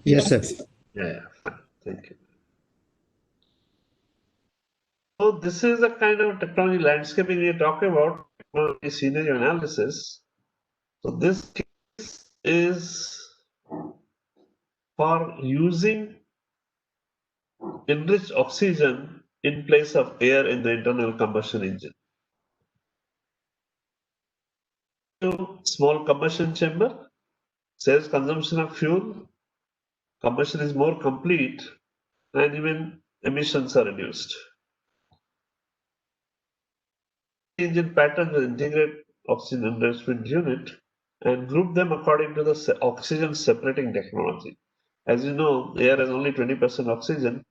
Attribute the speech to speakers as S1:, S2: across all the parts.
S1: Yes, sir.
S2: Yeah, fine. Thank you. So this is the kind of technology landscaping we are talking about, technology scenario analysis. So this case is for using enriched oxygen in place of air in the internal combustion engine. Small combustion chamber saves consumption of fuel, combustion is more complete, and even emissions are reduced. Engine patterns will integrate oxygen enrichment unit and group them according to the oxygen separating technology. As you know, air has only 20% oxygen.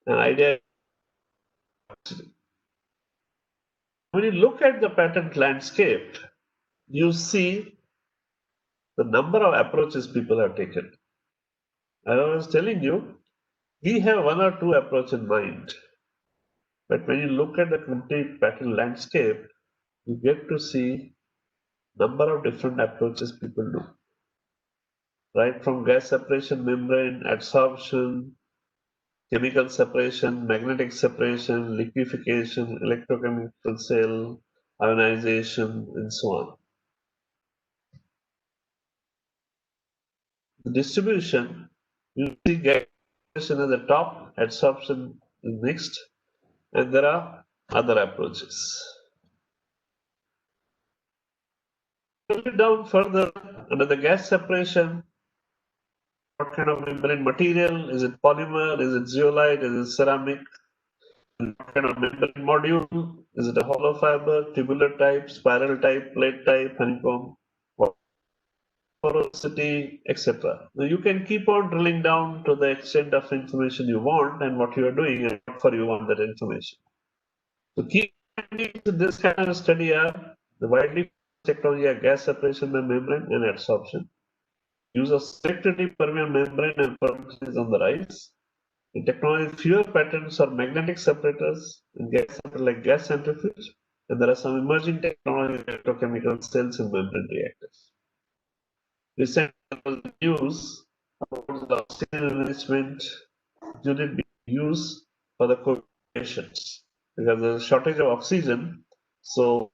S2: An idea. When you look at the patent landscape, you see the number of approaches people have taken. As I was telling you, we have one or two approaches in mind. But when you look at the complete patent landscape, you get to see number of different approaches people do. Right from gas separation membrane, adsorption, chemical separation, magnetic separation, liquefaction, electrochemical cell, ionization, and so on. The distribution, you see gas separation at the top, adsorption is next, and there are other approaches. Down further, under the gas separation, what kind of membrane material? Is it polymer? Is it zeolite? Is it ceramic? What kind of membrane module? Is it a hollow fiber, tubular type, spiral type, plate type, honeycomb, porosity, etc. Now you can keep on drilling down to the extent of information you want and what you are doing and what for you want that information. So key findings in this kind of study are the widely technology are gas separation by membrane and adsorption. Use of selectively permeable membrane and permeability is on the rise. In technology, fewer patents are magnetic separators in gas like gas centrifuge, and there are some emerging technology electrochemical cells in membrane reactors. Recent news about the oxygen enrichment unit being used for the COVID patients because there's a shortage of oxygen, so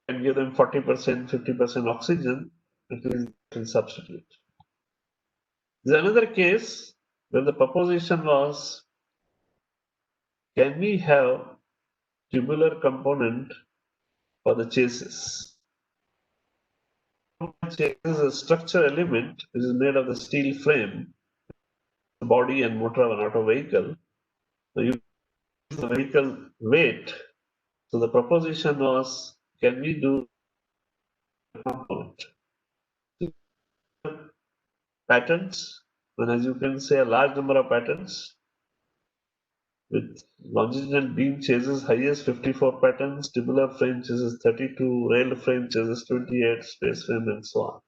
S2: can give them 40%, 50% oxygen, at least can substitute. There's another case where the proposition was, can we have tubular component for the chassis? Chassis is a structure element which is made of the steel frame, body and motor of an auto vehicle. So you use the vehicle weight. So the proposition was, can we do a component? Patents, and as you can say, a large number of patents with longitudinal beam chases highest 54 patents, tubular frame chases 32, rail frame chases 28, space frame and so on.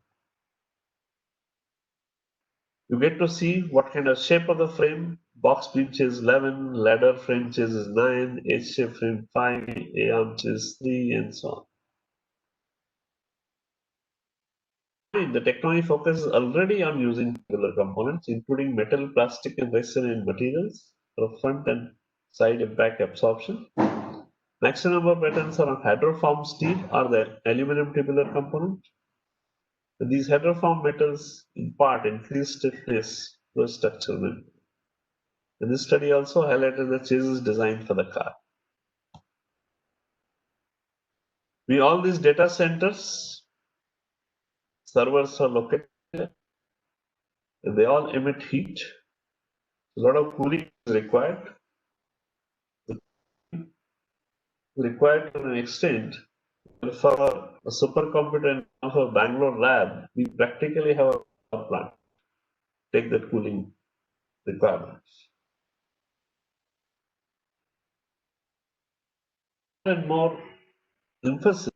S2: You get to see what kind of shape of the frame. Box beam chases 11, ladder frame chases 9, H-shape frame 5, A-arm chases 3 and so on. The technology focuses already on using tubular components, including metal, plastic, and resin materials for front and side impact absorption. Maximum number of patents are on hydroform steel or the aluminum tubular component. These hydroform metals impart increased stiffness to a structural membrane. And this study also highlighted the chassis design for the car. All these data centers, servers are located, and they all emit heat. A lot of cooling is required. Required to an extent. For a supercomputer in our Bangalore lab, we practically have a power plant take that cooling requirements. And more emphasis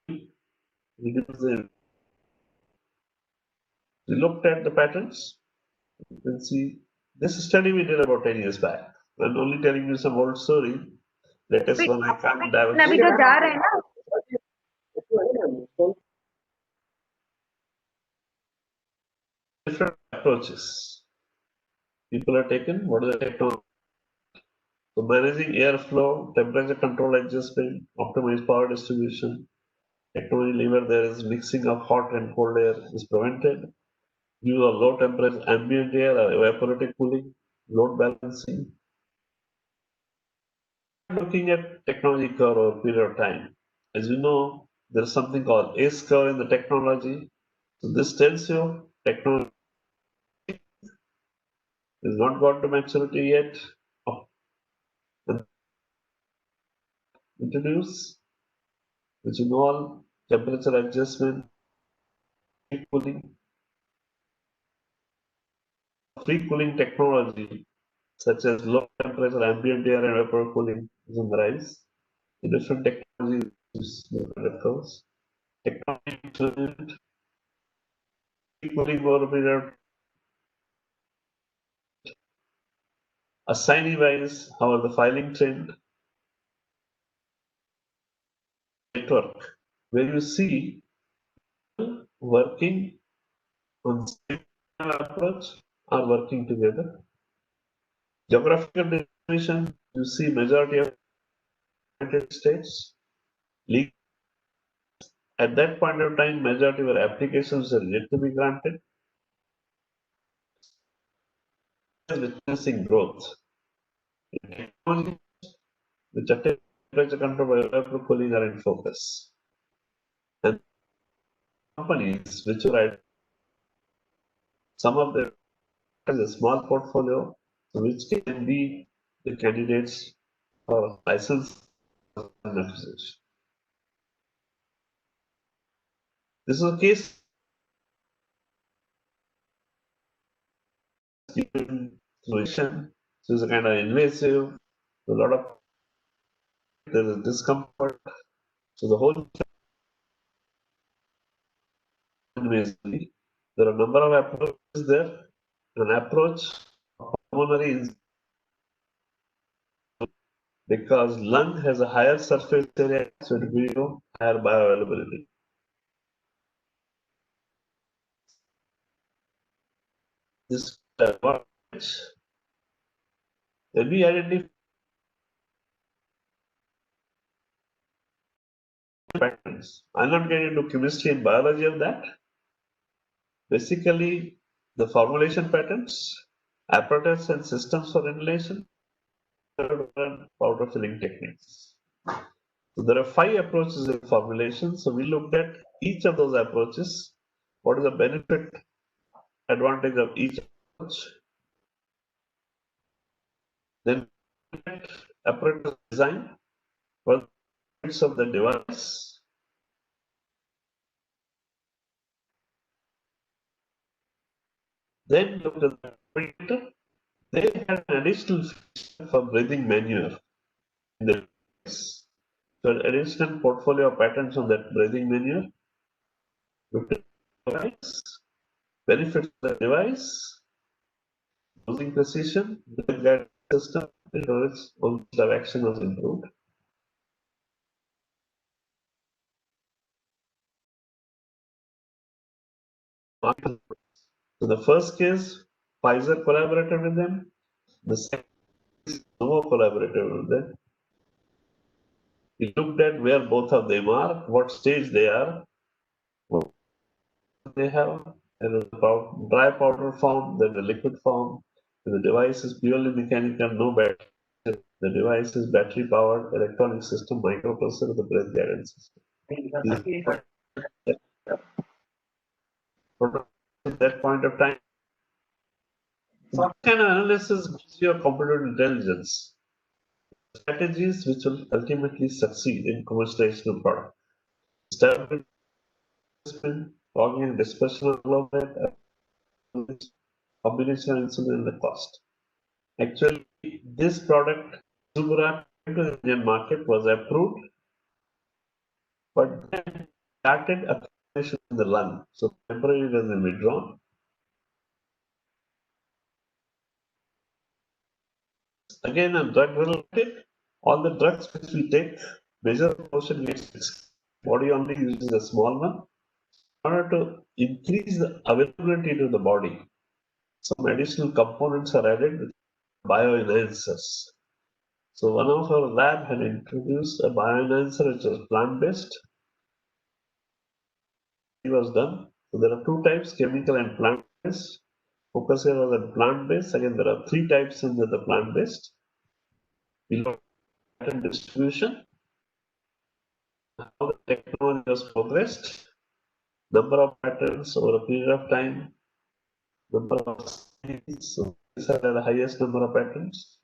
S2: because we looked at the patterns. You can see this study we did about 10 years back. I'm only telling you some old story. Latest one I can't dive
S3: अभी तो जा रहे हैं ना
S2: different approaches people are taken. What is the technology? So managing airflow, temperature control adjustment, optimize power distribution. Technology where there is mixing of hot and cold air is prevented. Use of low temperature ambient air or evaporative cooling, load balancing. Looking at technology curve over a period of time. As you know, there is something called ACE curve in the technology. So this tells you technology is not got to maturity yet. Introduce, which involve temperature adjustment, cooling, free cooling technology such as low temperature ambient air and vapor cooling is on the rise. The different technologies different curves. Technology implement, free cooling over a period, assignee wise, however the filing trend network, where you see working on same approach are working together. Geographical distribution, you see majority of United States. At that point of time, majority were applications are yet to be granted, witnessing growth. Technology, which are temperature control by vapor cooling are in focus. And companies which are at some of them has a small portfolio, so which can be the candidates for license acquisition. This is a case solution. So it's a kind of invasive, a lot of there is discomfort. So the whole invasively. There are a number of approaches there. An approach pulmonary is because lung has a higher surface area, so it gives you higher bioavailability. This advantage when we identify patterns. I'll not get into chemistry and biology of that. Basically, the formulation patterns, apparatus and systems for inhalation, powder filling techniques. So there are 5 approaches in formulation. So we looked at each of those approaches. What is the benefit, advantage of each approach? Then apparatus design, what are the benefits of the device? Then look at the printer. They had an additional feature for breathing manure in the device. So an additional portfolio of patents on that breathing manure. Look at the device, benefits of the device, using precision, the guide system, its onset of action was improved. So the first case, Pfizer collaborated with them. The second case, Novo collaborated with them. We looked at where both of them are, what stage they are, what they have, and about dry powder form, then the liquid form. The device is purely mechanical, no battery. The device is battery powered electronic system, microprocessor, the breath guidance system. At that point of time, what kind of analysis gives you a computer intelligence? Strategies which will ultimately succeed in commercialization of product. Stability, fogging and dispersion of global combination of insulin and the cost. Actually, this product, Zubra, into the Indian market was approved, but then started accumulation in the lung. So temporarily it has been withdrawn. Again, a drug related, all the drugs which we take, major portion gets body only uses a small one. order to increase the availability to the body, some additional components are added with bioenhancers. So one of our lab had introduced a bioenhancer which was plant-based. It was done. So there are two types, chemical and plant-based. Focus here was on plant-based. Again, there are three types in the plant-based. Below patent distribution, how the technology has progressed, number of patents over a period of time, number of studies. So these are the highest number of patents.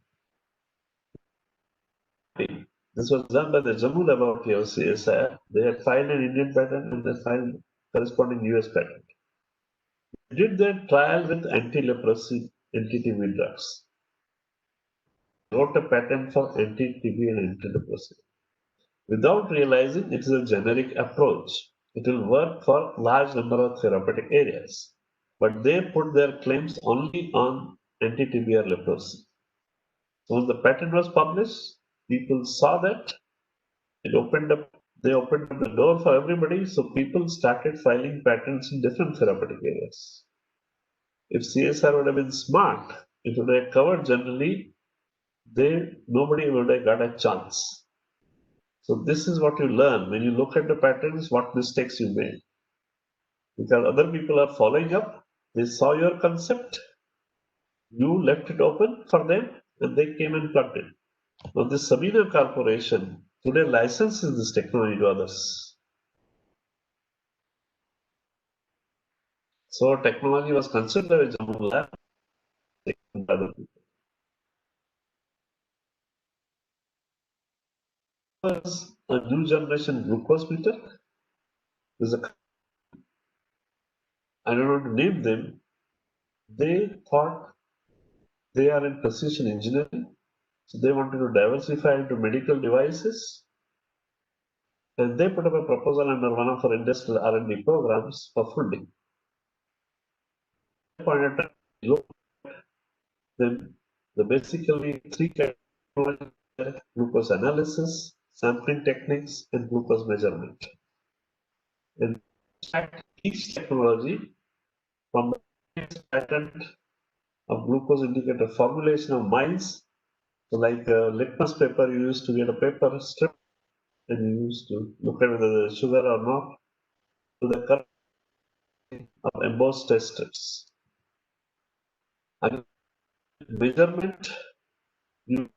S2: This was done by the Jammu Laboratory of CSIR. They had filed an Indian patent and they filed corresponding US patent. They did their trial with anti-leprosy, anti-TB drugs. Wrote a patent for anti-TB and anti-leprosy. Without realizing it is a generic approach, it will work for large number of therapeutic areas. But they put their claims only on anti-TB or leprosy. So when the patent was published, people saw that it they opened up the door for everybody, so people started filing patents in different therapeutic areas. If CSR would have been smart, it would have covered generally, nobody would have got a chance. So this is what you learn when you look at the patents, what mistakes you made. Because other people are following up, they saw your concept, you left it open for them, and they came and plugged it. Now this Sabina Corporation today licenses this technology to others. So technology was considered as a lab by other people. Was a new generation glucose meter. There's a I don't want to name them. They thought they are in precision engineering, so they wanted to diversify into medical devices, and they put up a proposal under one of our industrial R&D programs for funding. Then the basically three categories: glucose analysis, sampling techniques, and glucose measurement. And each technology from the patent of glucose indicator formulation of mice. So like litmus paper, you used to get a paper strip and you used to look at whether there's sugar or not, to the current of embossed test strips. And measurement, you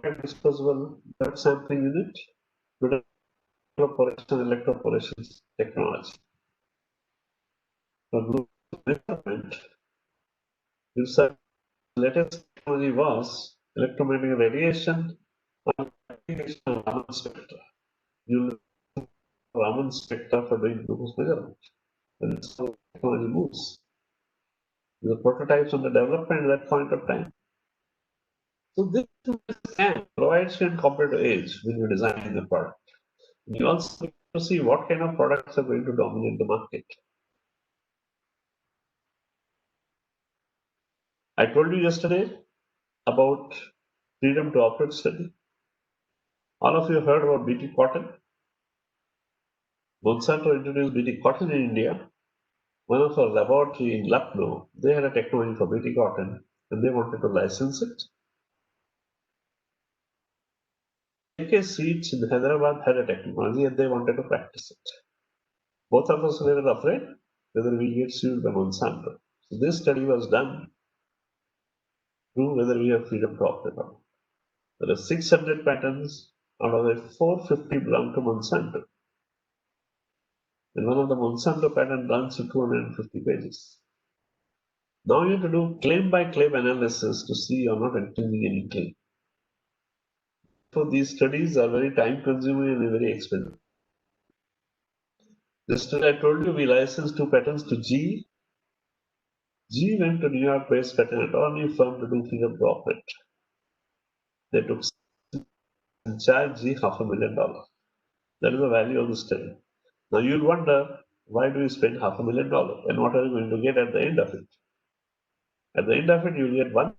S2: have disposable blood sampling unit with electroporation technology. For glucose measurement, the latest technology was electromagnetic radiation and application of Raman spectra. You use Raman spectra for doing glucose measurement. And that's how technology moves. The prototypes on the development at that point of time. So this provides you a competitive edge when you're designing the product. You also need to see what kind of products are going to dominate the market. I told you yesterday about freedom to operate study. All of you heard about BT cotton. Monsanto introduced BT cotton in India. One of our laboratory in Lucknow, they had a technology for BT cotton and they wanted to license it. AK Seeds in Hyderabad had a technology and they wanted to practice it. Both of us were afraid whether we get sued by Monsanto. So this study was done to prove whether we have freedom to operate or not. There are 600 patents, out of which 450 belong to Monsanto. And one of the Monsanto patent runs to 250 pages. Now you have to do claim by claim analysis to see you're not infringing any claim. So these studies are very time consuming and very expensive. Yesterday I told you we licensed 2 patents to GE. GE went to New York based patent attorney firm to do freedom to operate. They took and charged GE $500,000. That is the value of the study. Now you'll wonder, why do you spend $500,000 and what are you going to get at the end of it? At the end of it, you'll get one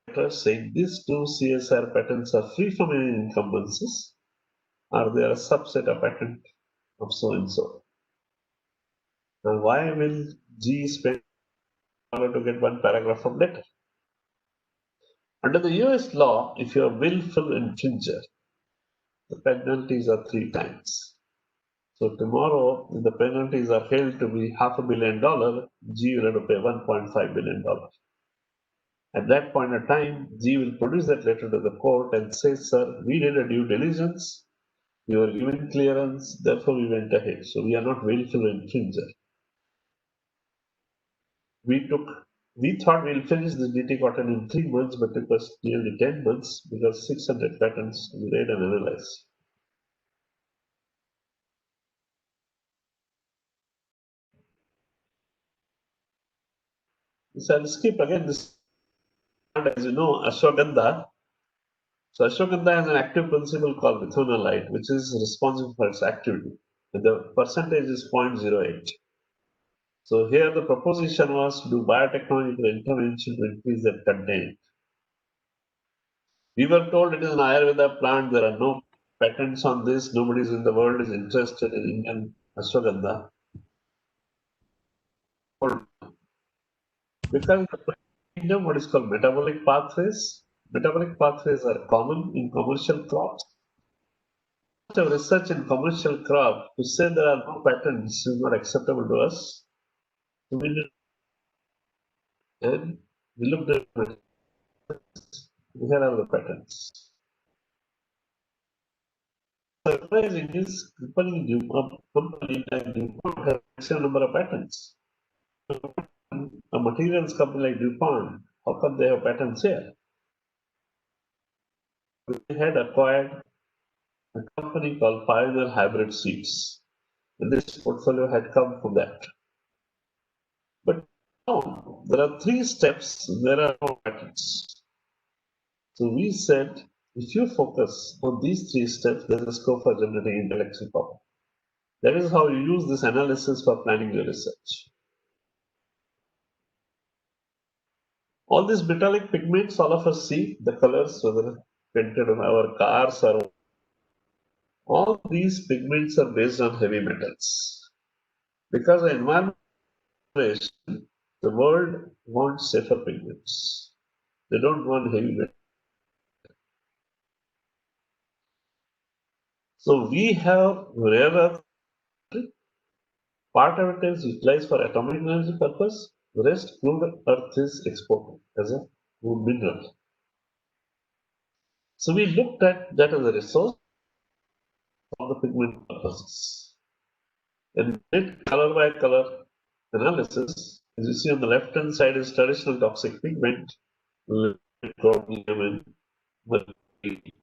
S2: letter saying these 2 CSR patents are free from any encumbrances, or they are a subset of patent of so and so. Now, why will G spend in order to get one paragraph of letter? Under the US law, if you are willful infringer, the penalties are 3 times. So tomorrow, if the penalties are held to be $500 million, G will have to pay $1.5 billion. At that point in time, G will produce that letter to the court and say, sir, we did a due diligence, we were given clearance, therefore we went ahead. So we are not willful infringer. We thought we'll finish the DT cotton in 3 months, but it was nearly 10 months because 600 patents we read and analyzed. So I'll skip again this, as you know, ashwagandha. So ashwagandha has an active principle called methonolite, which is responsible for its activity. And the percentage is 0.08. So here the proposition was to do biotechnological intervention to increase that content. We were told it is an Ayurveda plant, there are no patents on this, nobody in the world is interested in Indian ashwagandha. Because the what is called metabolic pathways. Metabolic pathways are common in commercial crops. Of research in commercial crop to say there are no patents is not acceptable to us. So we did, and we looked at it. Here are the patents. Surprising is company like DuPont has a certain number of patents. A materials company like DuPont, how come they have patents here? They had acquired a company called Pioneer Hybrid Seeds. And this portfolio had come from that. But no, there are 3 steps, there are no patents. So we said, if you focus on these 3 steps, there is scope for generating intellectual property. That is how you use this analysis for planning your research. All these metallic pigments, all of us see the colors, whether painted on our cars or all these pigments are based on heavy metals. Because the environment, the world wants safer pigments. They don't want heavy metals. So we have rare earth. Part of it is utilized for atomic energy purpose. The rest, crude earth is exported as a crude mineral. So we looked at that as a resource for the pigment purposes. And did color by color analysis. As you see on the left hand side is traditional toxic pigment, chromium and mercury.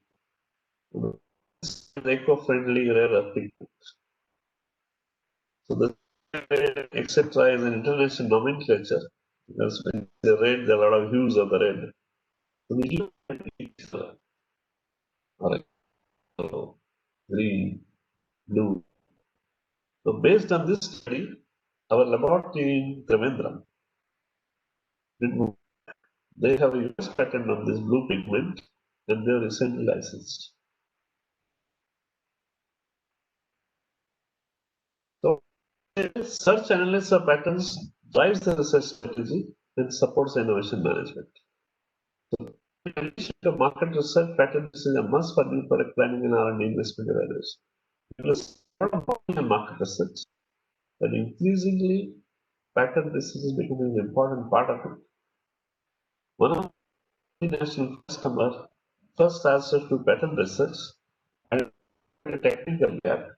S2: Eco-friendly rare earth pigment. So the etc. is an international nomenclature because when the red, there are a lot of hues of the red. So we look at each color, orange, yellow, green, blue. So based on this study, our laboratory in Trivandrum, they have a US patent on this blue pigment and they are recently licensed. So search analysis of patents drives the research strategy and supports innovation management. So in addition to market research, patent is a must for new product planning and R&D investment evaluation. Because not only market research, but increasingly patent research is becoming an important part of it. One of the national customer first asked us to patent research and a technical gap.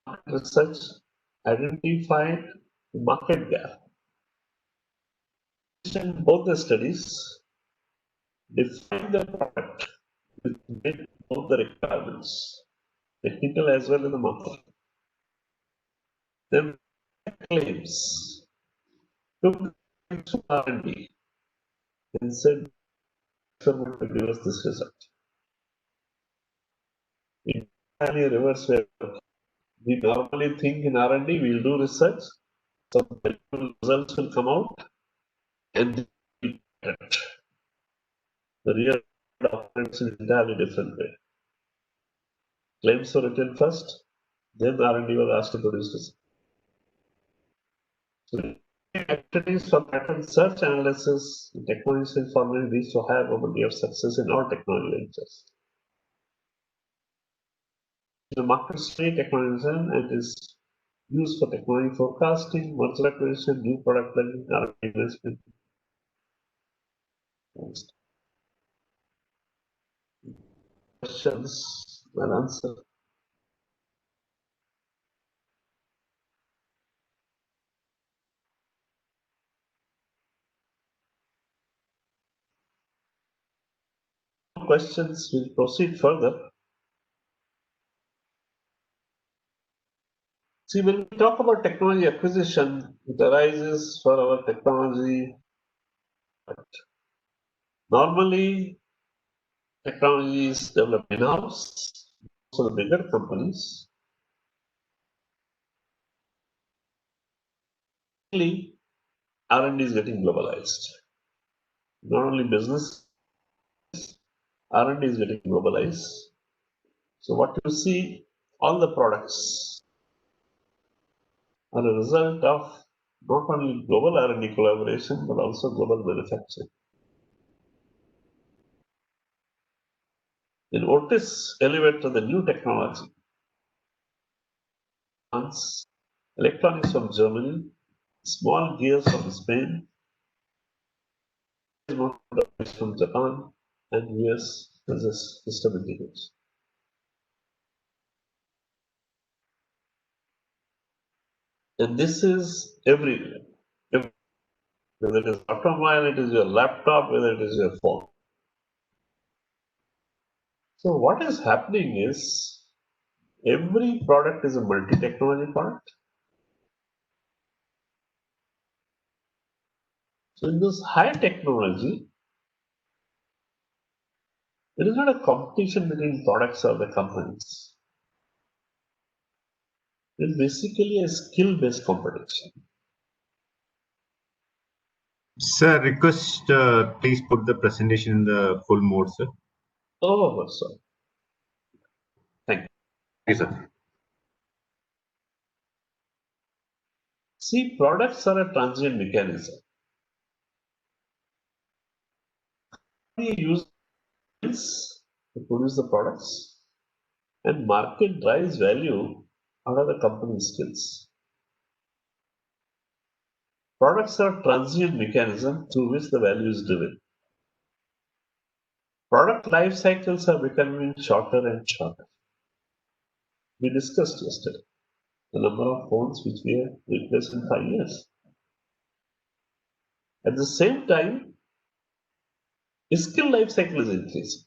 S2: Market research identified the market gap. Both the studies define the product which met both the requirements, technical as well as the market. Then claims took to R&D and said experiment to give us this result. Entirely reverse way. We normally think in R&D we'll do research, some results will come out, and the real operates in an entirely different way. Claims were written first, then R&D was asked to produce research. So activities for pattern search analysis, technology information needs to have probability of success in all technology ventures. The market study technology and is used for technology forecasting, merger acquisition, new product planning, R&D investment. Questions and answer. Questions will proceed further. See, when we talk about technology acquisition, it arises for our technology. Normally, technology is developed in-house. So the bigger companies, R&D is getting globalized. Not only business, R&D is getting globalized. So what you see, all the products are a result of not only global R&D collaboration, but also global manufacturing. In Otis elevator, the new technology, electronics from Germany, small gears from Spain, from Japan, and US as a system integration. And this is everywhere. Whether it is automobile, it is your laptop, whether it is your phone. So what is happening is every product is a multi-technology product. So in this high technology, it is not a competition between products or the companies. It is basically a skill-based competition.
S1: Sir, request please put the presentation in the full mode, sir.
S2: Oh, sorry. Thank you.
S1: Yes, sir.
S2: See, products are a transient mechanism. We use skills to produce the products, and market drives value out of the company's skills. Products are transient mechanism through which the value is driven. Product life cycles are becoming shorter and shorter. We discussed yesterday the number of phones which we have replaced in 5 years. At the same time, skill life cycle is increasing.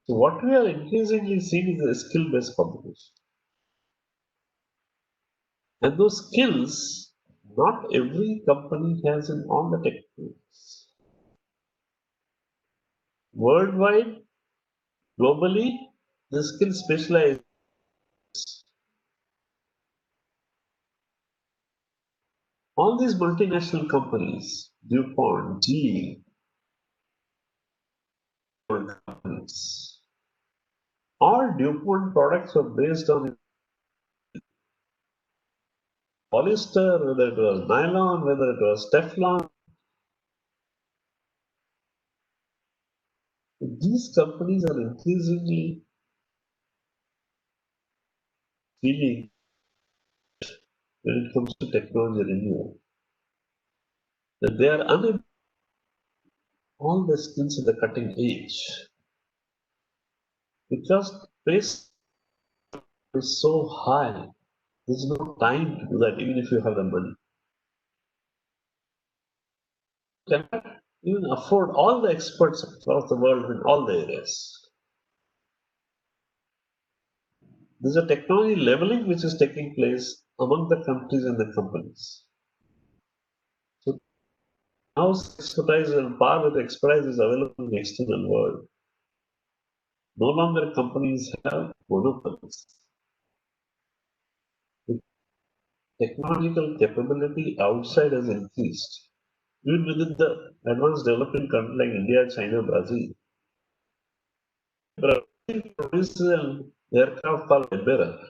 S2: So what we are increasingly seeing is a skill-based competition. And those skills, not every company has in all the technologies. Worldwide, globally, the skill specialized. All these multinational companies, DuPont, GE, companies, all DuPont products were based on polyester, whether it was nylon, whether it was Teflon. These companies are increasingly feeling when it comes to technology renewal that they are unable all the skills at the cutting edge because pace is so high. There's no time to do that, even if you have the money. You cannot even afford all the experts across the world in all the areas. There's a technology leveling which is taking place among the countries and the companies. So now expertise and par with expertise is available in the external world. No longer companies have monopolies. The technological capability outside has increased. Even within the advanced developing countries like India, China, Brazil, Brazil produces an aircraft called Embraer.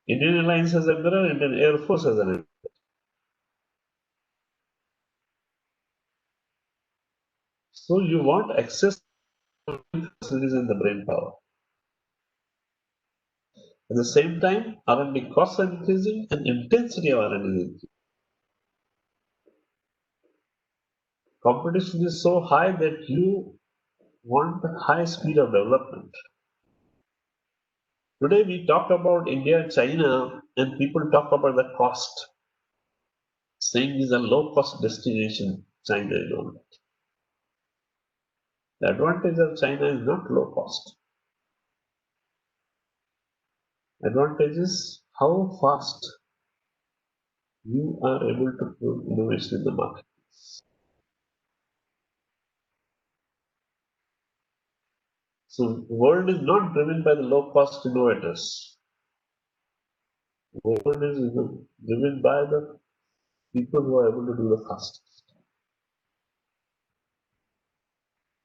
S2: Indian Airlines has Embraer, Indian Air Force has an Embraer. So you want access to facilities in the brain power. At the same time, R&D costs are increasing and intensity of R&D is increasing. Competition is so high that you want high speed of development. Today we talk about India, China, and people talk about the cost, saying is a low-cost destination, China is on. The advantage of China is not low cost. Advantage is how fast you are able to prove innovation in the market. So the world is not driven by the low-cost innovators. The world is driven by the people who are able to do the fastest.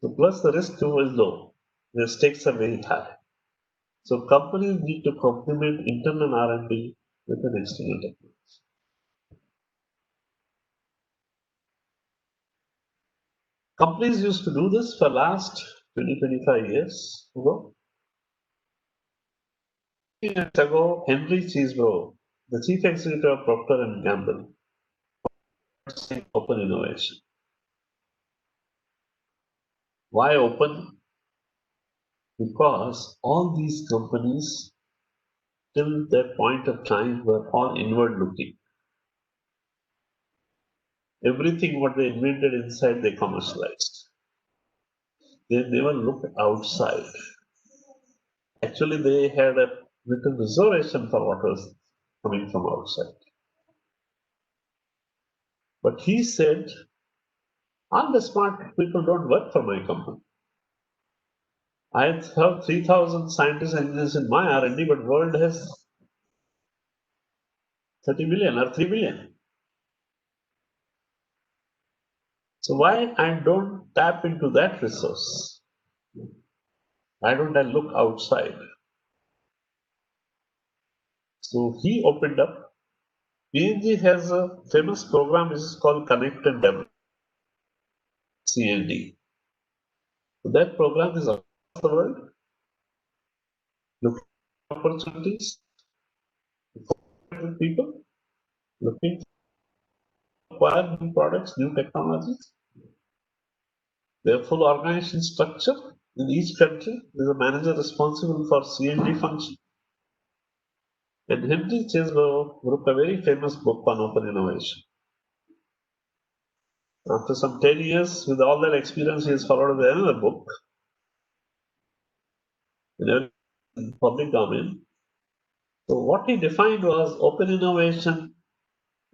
S2: So plus the risk too is low. The stakes are very high. So companies need to complement internal R&D with an external technology. Companies used to do this for last 20-25 years ago. Years ago, Henry Cheesebro, the chief executive of Procter and Gamble, saying open innovation. Why open? Because all these companies till that point of time were all inward looking. Everything what they invented inside they commercialized. They never looked outside. Actually, they had a little reservation for what was coming from outside. But he said, all the smart people don't work for my company. I have 3,000 scientists and engineers in my R&D, but world has 30 billion or 3 billion. So why I don't tap into that resource? Why don't I look outside? So he opened up. PNG has a famous program which is called Connect and Develop, CND. So that program is across the world, looking for opportunities, for people, looking to acquire new products, new technologies. They have full organization structure. In each country, there is a manager responsible for CND function. And Henry Chesebro wrote a very famous book on open innovation. After some 10 years, with all that experience, he has followed with another book in public domain. So what he defined was open innovation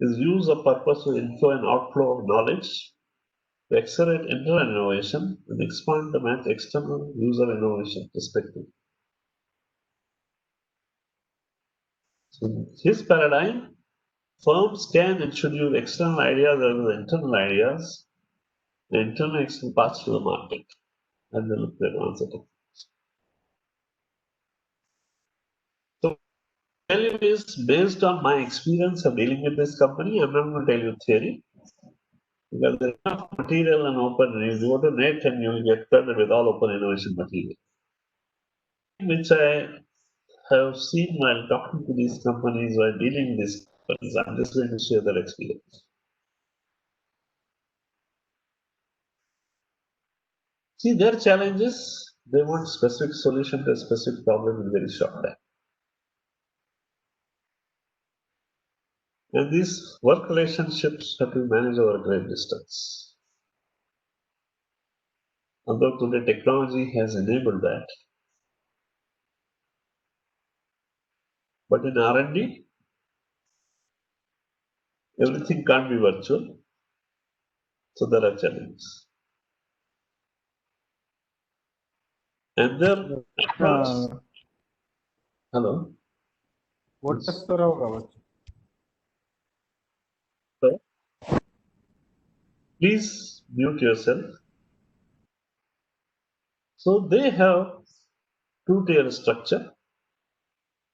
S2: is use of purpose to inflow and outflow of knowledge to accelerate internal innovation and expand the match external user innovation perspective. So in his paradigm, firms can and should use external ideas rather than internal ideas. The internal external paths to the market and then look at advanced technology. So tell you is based on my experience of dealing with this company. I'm not going to tell you theory because there's enough material and open. You go to net and you will get flooded with all open innovation material, which I have seen while talking to these companies, while dealing with these companies. I'm just going to share that experience. See, their challenges, they want specific solution to a specific problem in very short time. And these work relationships have to be managed over a great distance. Although today technology has enabled that, but in R&D, everything can't be virtual, so there are challenges. And their approach. Hello.
S3: ఒట్టేశ్వరరావు కావచ్చు.
S2: Please mute yourself. So they have two-tier structure.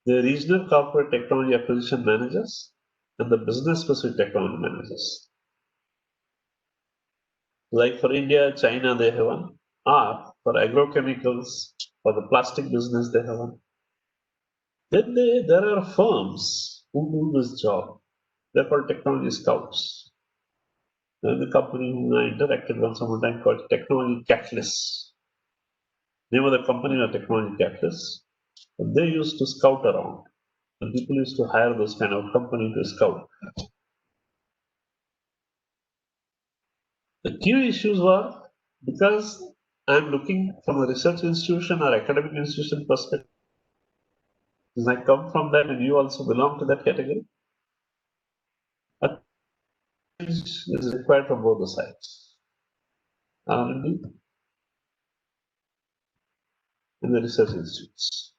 S2: The regional corporate technology acquisition managers and the business specific technology managers. Like for India, China, they have one. Or for agrochemicals, for the plastic business, they have one. Then there are firms who do this job. They're called technology scouts. The company whom I interacted once upon a time called Technology Catalyst. Name of the company was Technology Catalyst. And they used to scout around. And people used to hire this kind of company to scout. The key issues were because I'm looking from a research institution or academic institution perspective. Since I come from that and you also belong to that category, a change is required from both the sides. R&D and the research institutes.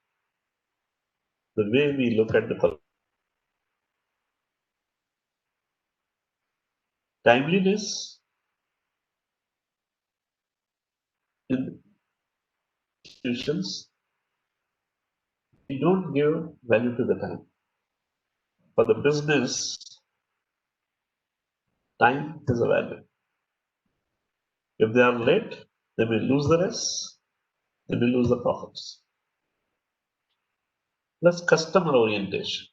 S2: The way we look at the timeliness in institutions, we don't give value to the time. For the business, time is a value. If they are late, they may lose the rest, they may lose the profits. Plus customer orientation.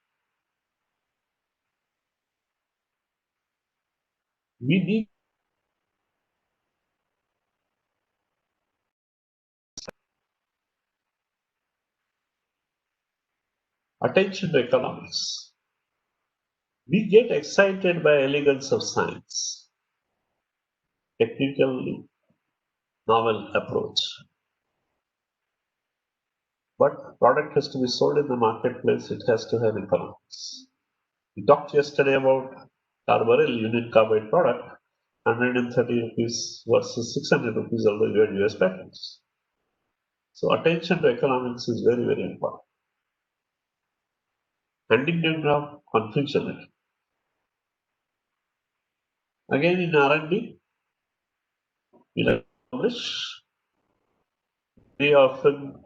S2: We need attention to economics. We get excited by elegance of science, technical novel approach. But product has to be sold in the marketplace, it has to have economics. We talked yesterday about carbaryl unit carbide product, 130 rupees versus 600 rupees, although you had US patents. So attention to economics is very, very important. Handing down of confidentiality. Again in R&D, we publish. We often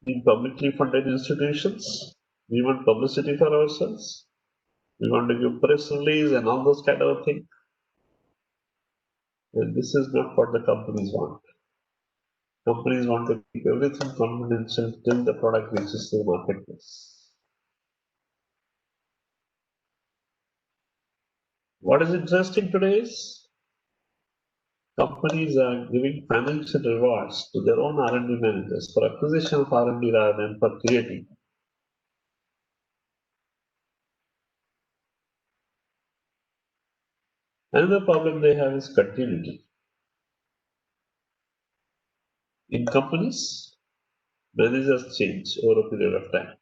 S2: in publicly funded institutions, we want publicity for ourselves. We want to give press release and all those kind of things. And this is not what the companies want. Companies want to keep everything confidential till the product reaches the marketplace. What is interesting today is companies are giving financial rewards to their own R&D managers for acquisition of R&D rather than for creating. Another problem they have is continuity. In companies, managers change over a period of time.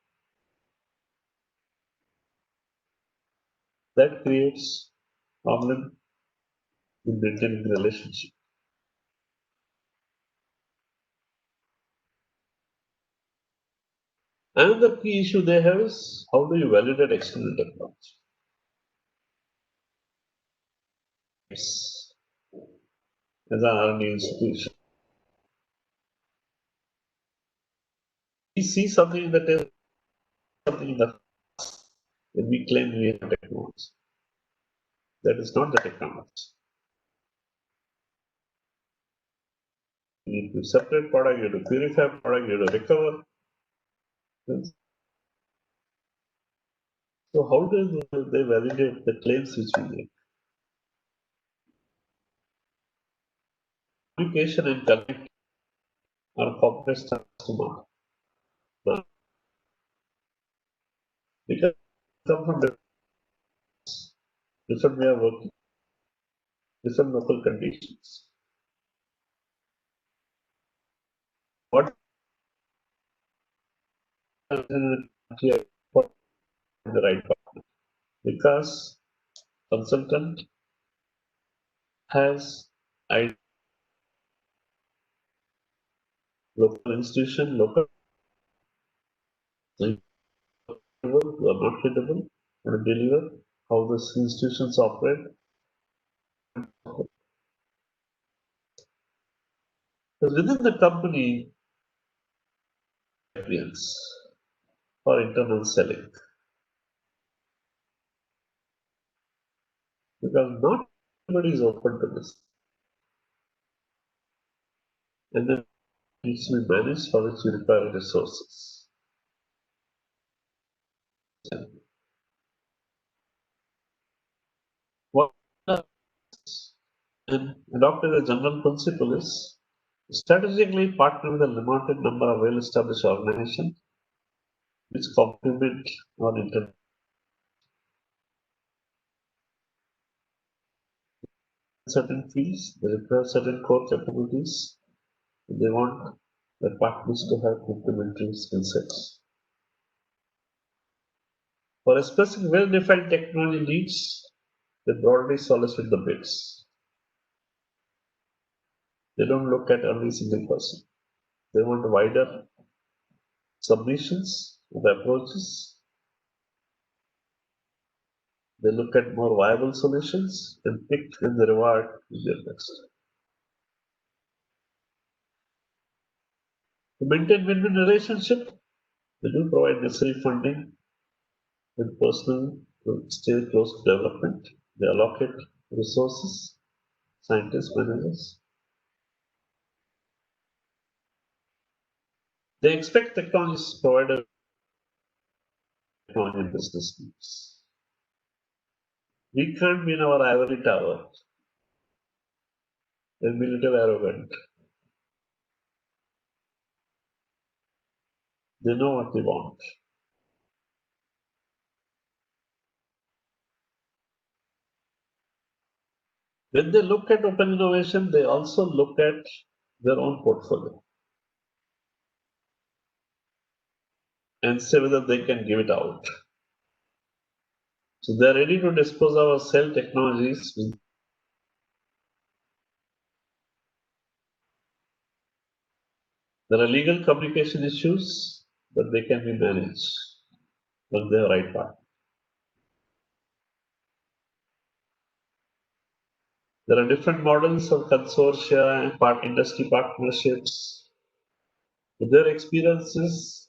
S2: That creates problem in maintaining the relationship. Another key issue they have is how do you validate external technology? As an R&D institution, we see something that is something in the past, and we claim we have technology. That is not the technology. You need to separate product, you have to purify product, you have to recover. So how do they validate the claims which we make? Communication and connect are complex customer. Because come from different way of working, different local conditions. What is the right partner? Because consultant has local institution, local who are not credible to deliver how the institutions operate. Because within the company, experience. for internal selling. Because not everybody is open to this. And then it needs to be managed for which you require resources. What and adopted a general principle is strategically partner with a limited number of well-established organizations which complement our internal. Certain fields, they require certain core capabilities, and they want the partners to have complementary skill sets. For a specific well-defined technology needs, they broadly solicit the bids. They don't look at only single person. They want wider submissions of approaches. They look at more viable solutions and pick when the reward is their best. To maintain win-win relationship, they do provide necessary funding and personnel to stay close to development. They allocate resources, scientists, managers. They expect technologies provider technology and business needs. We can't be in our ivory tower and be little arrogant. They know what they want. When they look at open innovation, they also look at their own portfolio and say whether they can give it out. So they're ready to dispose of our cell technologies. There are legal communication issues, but they can be managed when they are right part. There are different models of consortia and industry partnerships. With their experiences,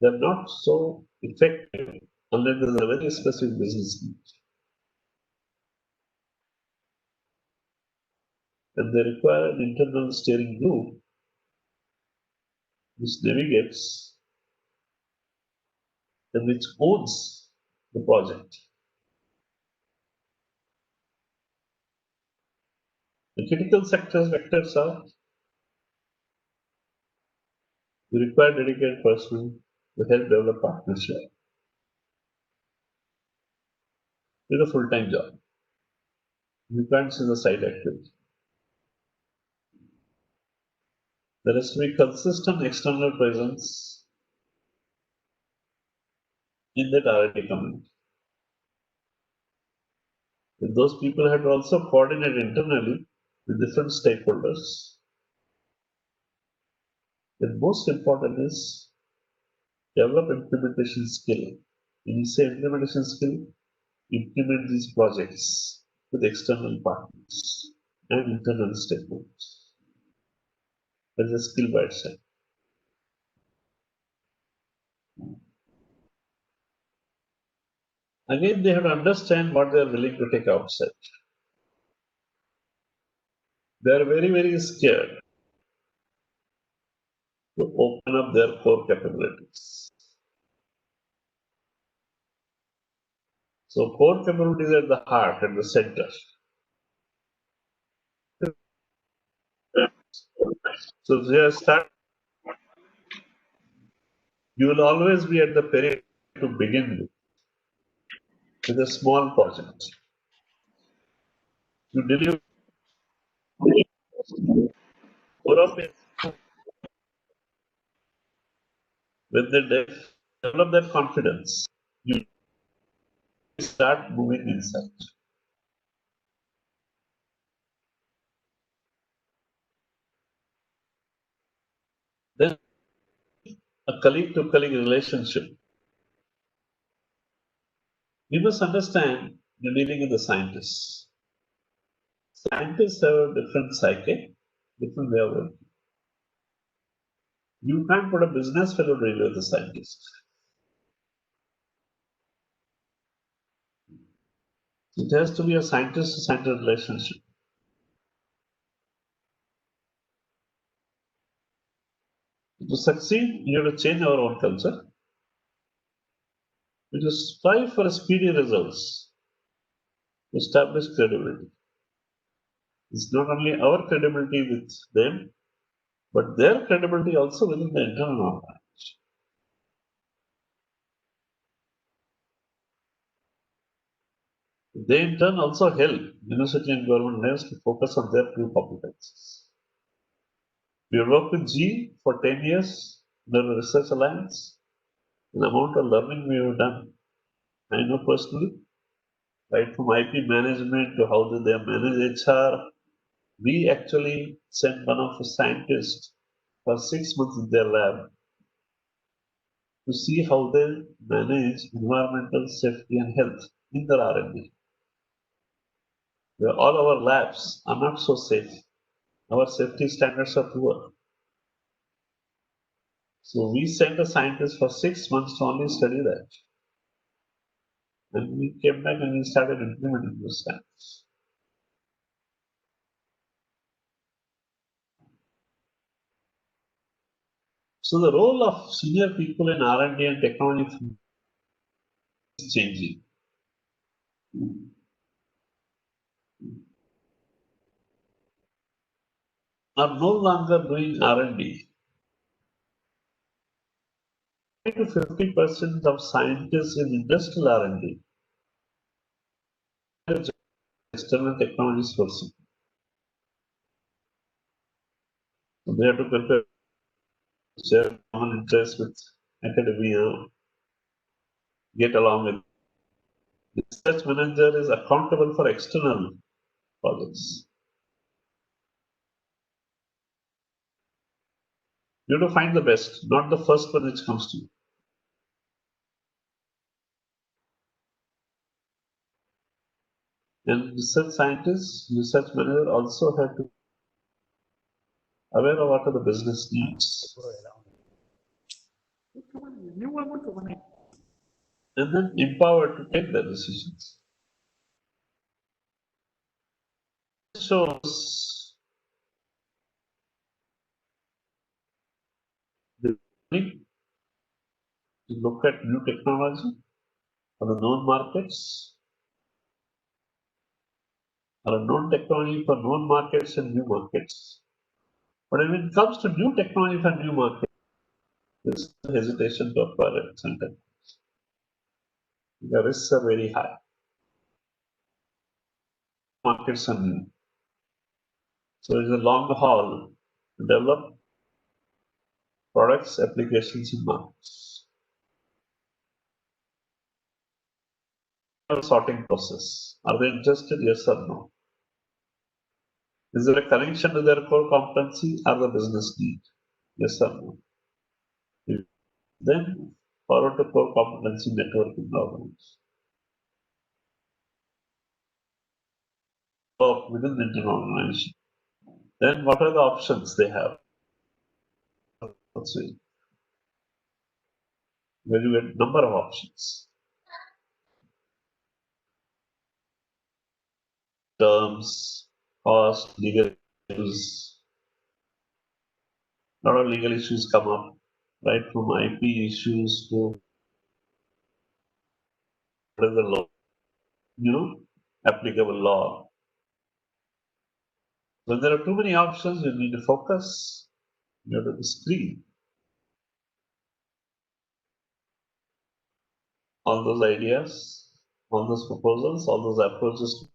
S2: they're not so effective unless there's a very specific business need. And they require an internal steering group which navigates and which owns the project. The critical sectors vectors are you require dedicated personnel to help develop partnership. It's a full-time job. You can't see the side activity. There has to be consistent external presence in that R&D community. And those people have to also coordinate internally with different stakeholders. And most important is develop implementation skill. When you say implementation skill, implement these projects with external partners and internal stakeholders. That's a skill by itself. Again, they have to understand what they are willing to take outside. They are very, very scared to open up their core capabilities. So core capabilities at the heart, at the center. So they start. You will always be at the periphery to begin with a small project. You deliver when they develop that confidence, you start moving inside. Then a colleague to colleague relationship. We must understand you're dealing with the scientists. Scientists have a different psyche, different way of working. You can't put a business fellow to deal with the scientist. It has to be a scientist-to-scientist relationship. To succeed, you have to change our own culture. We just strive for speedy results to establish credibility. It's not only our credibility with them, but their credibility also within the internal organization. They in turn also help university and government labs to focus on their core competencies. We have worked with G for 10 years under the Research Alliance. The amount of learning we have done, I know personally, right from IP management to how they manage HR. We actually sent one of the scientists for 6 months in their lab to see how they manage environmental safety and health in their R&D. Where all our labs are not so safe. Our safety standards are poor. So we sent a scientist for 6 months to only study that. And we came back and we started implementing those standards. So the role of senior people in R&D and technology is changing. Are no longer doing R&D. 20 to 50% of scientists in industrial R&D are external technology sourcing. So they have to prepare, share common interests with academia, get along with. The research manager is accountable for external projects. You have to find the best, not the first one which comes to you. And research scientists, research manager also have to be aware of what are the business needs. And then empowered to take the decisions. This shows the need to look at new technology for the known markets, or a known technology for known markets and new markets. But when it comes to new technology for new markets, there's hesitation to acquire it sometimes. The risks are very high. Markets are new. So it's a long haul to develop products, applications in markets. Sorting process. Are they interested? Yes or no? Is there a connection to their core competency or the business need? Yes or no? Then forward to core competency networking organization. Within the internal organization. Then what are the options they have? Let's see. Evaluate number of options. Terms, cost, legal issues. A lot of legal issues come up, right from IP issues to what is the law, applicable law. When there are too many options, you need to focus, you have to screen all those ideas, all those proposals, all those approaches.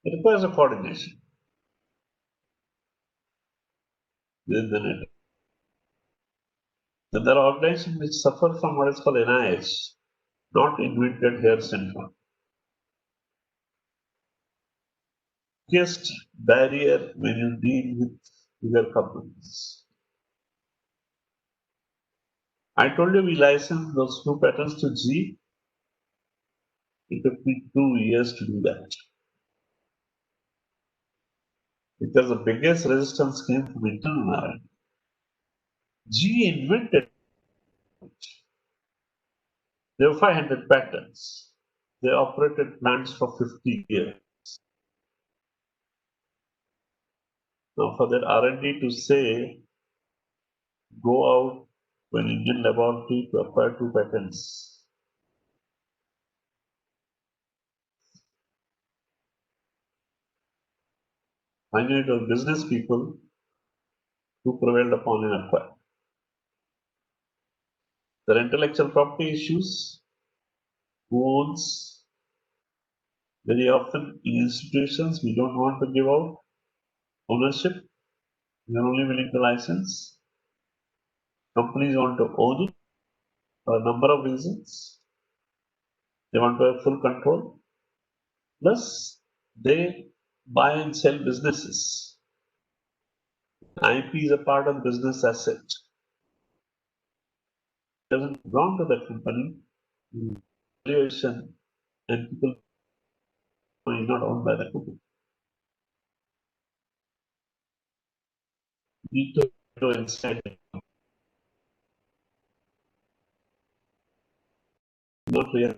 S2: It requires a coordination within the network. Then there are organizations which suffer from what is called NIH, not invented here syndrome. Biggest barrier when you deal with bigger companies. I told you we licensed those two patents to G. It took me 2 years to do that. Because the biggest resistance came from internal R&D. G invented it. There were 500 patents. They operated plants for 50 years. Now, for their R&D to say, go out to an Indian laboratory to acquire 2 patents. Finally, it was business people who prevailed upon and acquired. There are intellectual property issues. Who owns? Very often in institutions, we don't want to give out ownership. We are only willing to license. Companies want to own it for a number of reasons. They want to have full control. Plus, they buy and sell businesses. IP is a part of business asset. It doesn't belong to the company. Valuation and people is not owned by the company. You need to go inside. Not real.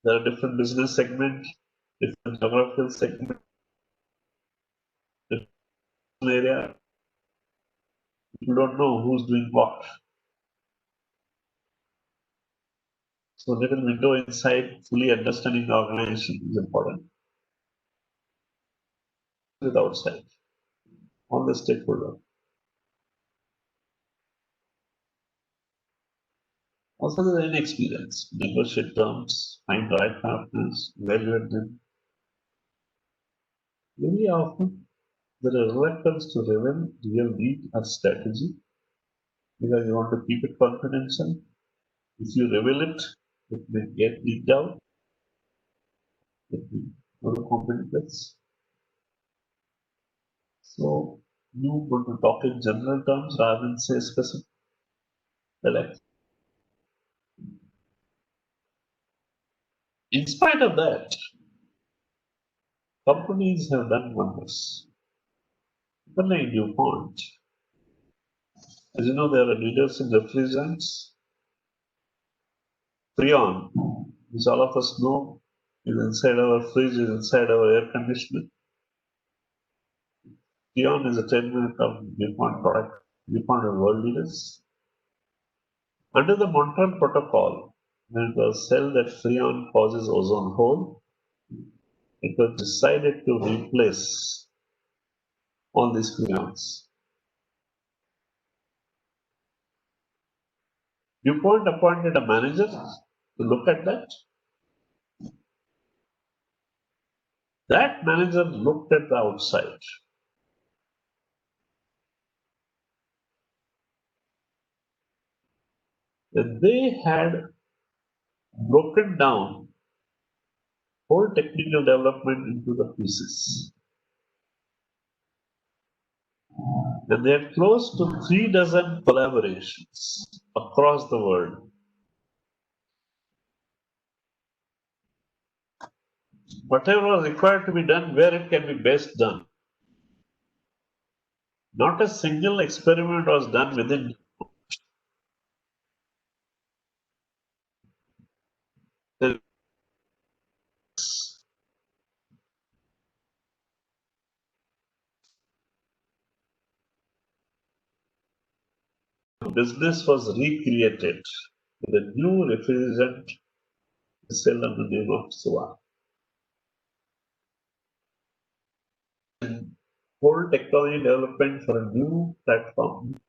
S2: There are different business segments, different geographical segments, different area. You don't know who's doing what. So little window inside, fully understanding the organization is important. With outside, all the stakeholder. Also, there's inexperience. Negotiate terms, find the right partners, evaluate them. Very often, there is reluctance to reveal real need or strategy because you want to keep it confidential. If you reveal it, it may get leaked out. It may go to competitors. So you want to talk in general terms rather than say specific. Like, in spite of that, companies have done wonders. Like DuPont, as you know, they are leaders in refrigerants. Freon, which all of us know, is inside our fridge, is inside our air conditioner. Freon is a trademark of DuPont product. DuPont are world leaders. Under the Montreal Protocol, when it was said that Freon causes ozone hole, it was decided to replace all these freons. DuPont appointed a manager to look at that. That manager looked at the outside. And they had broken down whole technical development into the pieces. And they had close to 3 dozen collaborations across the world. Whatever was required to be done, where it can be best done. Not a single experiment was done within the business was recreated with a new refrigerant cell under the name of SUA. Whole technology development for a new platform,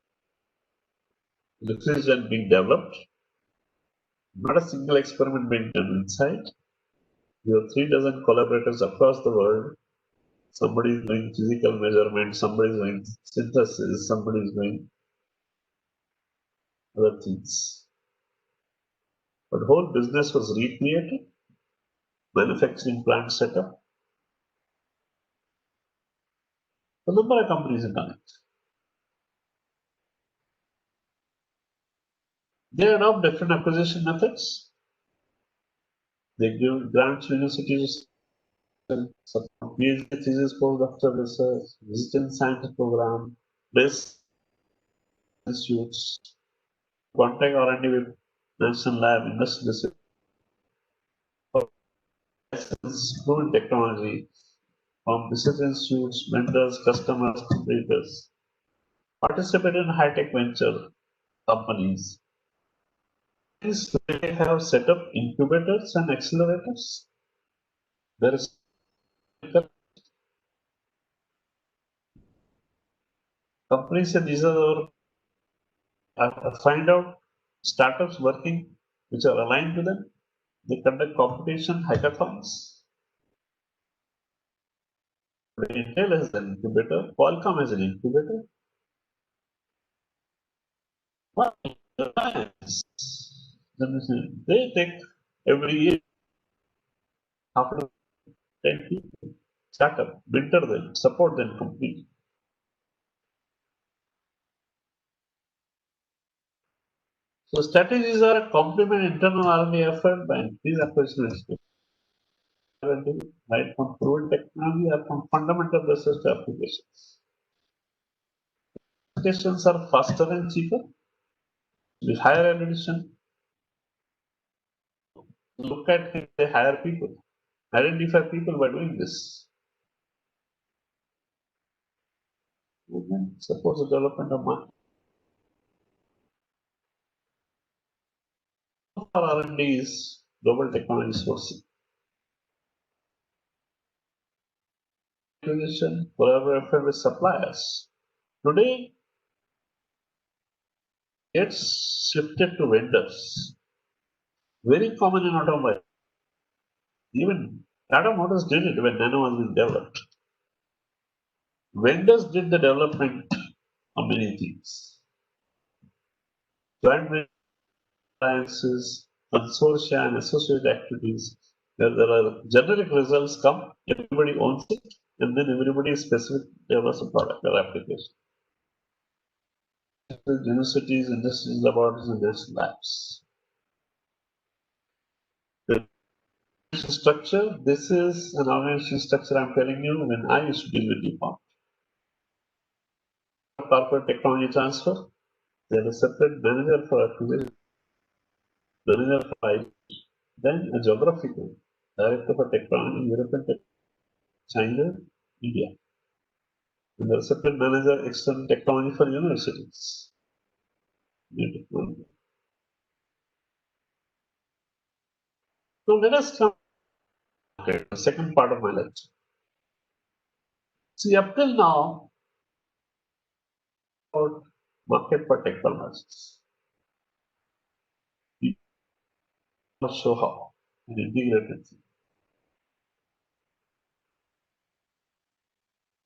S2: refrigerant being developed, not a single experiment being done inside. You have 3 dozen collaborators across the world. Somebody is doing physical measurement, somebody is doing synthesis, somebody is doing other things. But the whole business was recreated, manufacturing plant setup. A number of companies have done it. They adopt different acquisition methods. They give grants to universities, support PhD thesis, postdoctoral research, visiting science program, base institutes, contact R&D with national lab, industry research. organizations, proven technology from research institutes, vendors, customers, competitors, participate in high-tech venture companies. These they have set up incubators and accelerators. There is companies say these are find out startups working which are aligned to them. They conduct competition hackathons. Intel has an incubator. Qualcomm has an incubator. But they take every year after 10 people, startup, mentor them, support them completely. So strategies are a complement internal R&D effort by increased acquisition right from proven technology or from fundamental research to applications. Applications are faster and cheaper with higher erudition. Look at if they hire people, identify people by doing this. Suppose the development of market. Our R&D is global technology sourcing. Acquisition, collaboration with suppliers. Today, it's shifted to vendors. Very common in automobile. Even Tata Motors did it when Nano was being developed. Vendors did the development of many things. Joint alliances, consortia, and associated activities where there are generic results come, everybody owns it, and then everybody specific develops a product or application. Universities, industries, laboratories, and national labs. The structure, this is an organization structure I'm telling you when I used to deal with DuPont. Corporate technology transfer, they have a separate manager for acquisition, manager for IT, then a geographical director for technology, European tech, China, India. And there is a separate manager external technology for universities. So let us come to the second part of my lecture. See, up till now, about market for technologies. We must show how in integrated.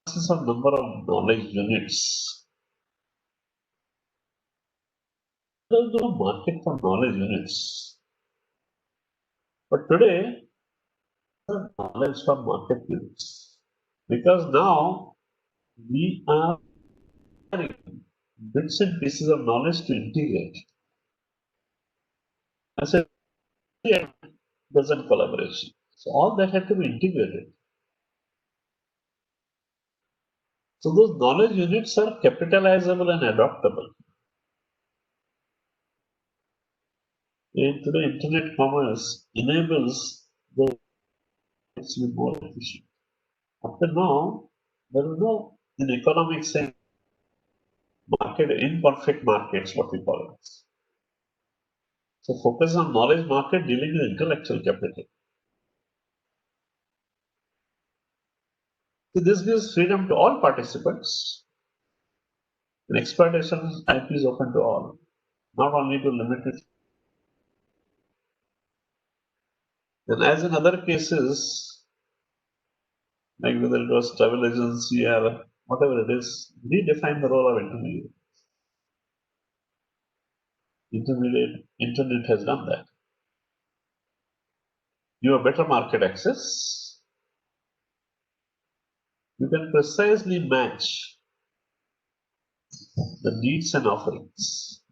S2: This is a number of knowledge units. There is no market for knowledge units. But today, there is knowledge for market units. Because now we are bits and pieces of knowledge to integrate. I said, doesn't collaboration. So all that had to be integrated. So those knowledge units are capitalizable and adaptable. And today, internet commerce enables those to be more efficient. Up to now, there is no, in economic sense, market, imperfect markets, what we call it. So focus on knowledge market dealing with intellectual capital. So this gives freedom to all participants. And exploitation IP is open to all, not only to limited. And as in other cases, like whether it was travel agency or whatever it is, redefine the role of intermediate. Internet has done that. You have better market access. You can precisely match the needs and offerings.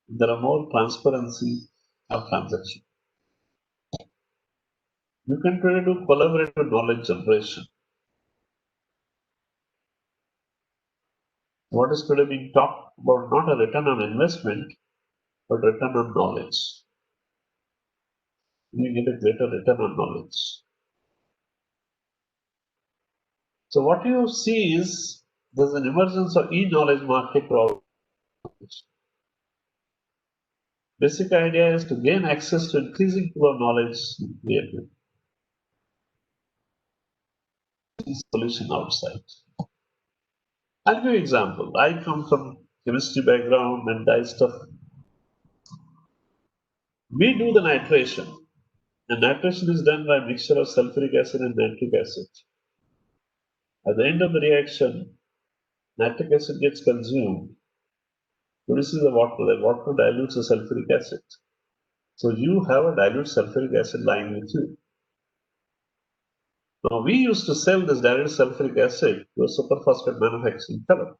S2: There are more transparency of transaction. You can try to do collaborative knowledge generation. What is today being talked about, not a return on investment, but return on knowledge. you get a greater return on knowledge. So what you see is there's an emergence of e-knowledge market problem. Basic idea is to gain access to increasing pool of knowledge created. Solution outside. I'll give you an example. I come from chemistry background and dye stuff. We do the nitration. And nitration is done by a mixture of sulfuric acid and nitric acid. At the end of the reaction, nitric acid gets consumed, produces the water. The water dilutes the sulfuric acid. So you have a dilute sulfuric acid lying with you. Now we used to sell this dilute sulfuric acid to a superphosphate manufacturing fellow.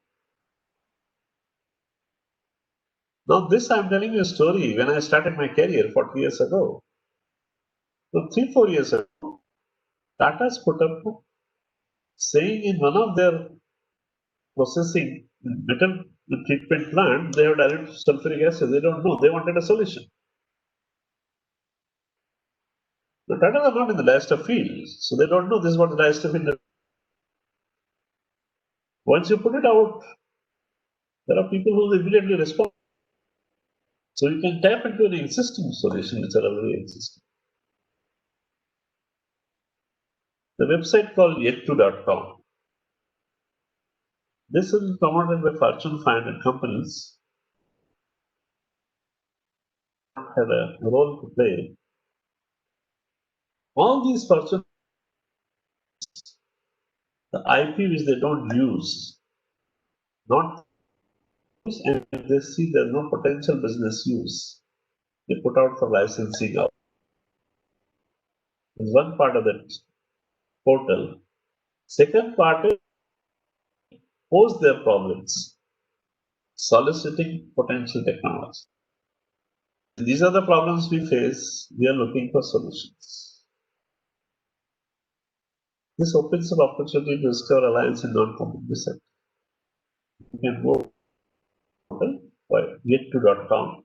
S2: Now this I'm telling you a story when I started my career 40 years ago. So 3-4 years ago, Tata's put up saying in one of their processing metal treatment plant, they have dilute sulfuric acid. They don't know. They wanted a solution. The Tata are not in the diester field, so they don't know this is what the diester field is. Once you put it out, there are people who immediately respond. So you can tap into an existing solution which are already existing. The website called yet2.com. This is promoted by Fortune 500 companies. Had a role to play. All these Fortune, the IP which they don't use, not use, and if they see there's no potential business use, they put out for licensing out. Is one part of that portal. Second part is pose their problems, soliciting potential technology. These are the problems we face. We are looking for solutions. This opens an opportunity to discover alliance in non-competitive sector. You can go by get2.com.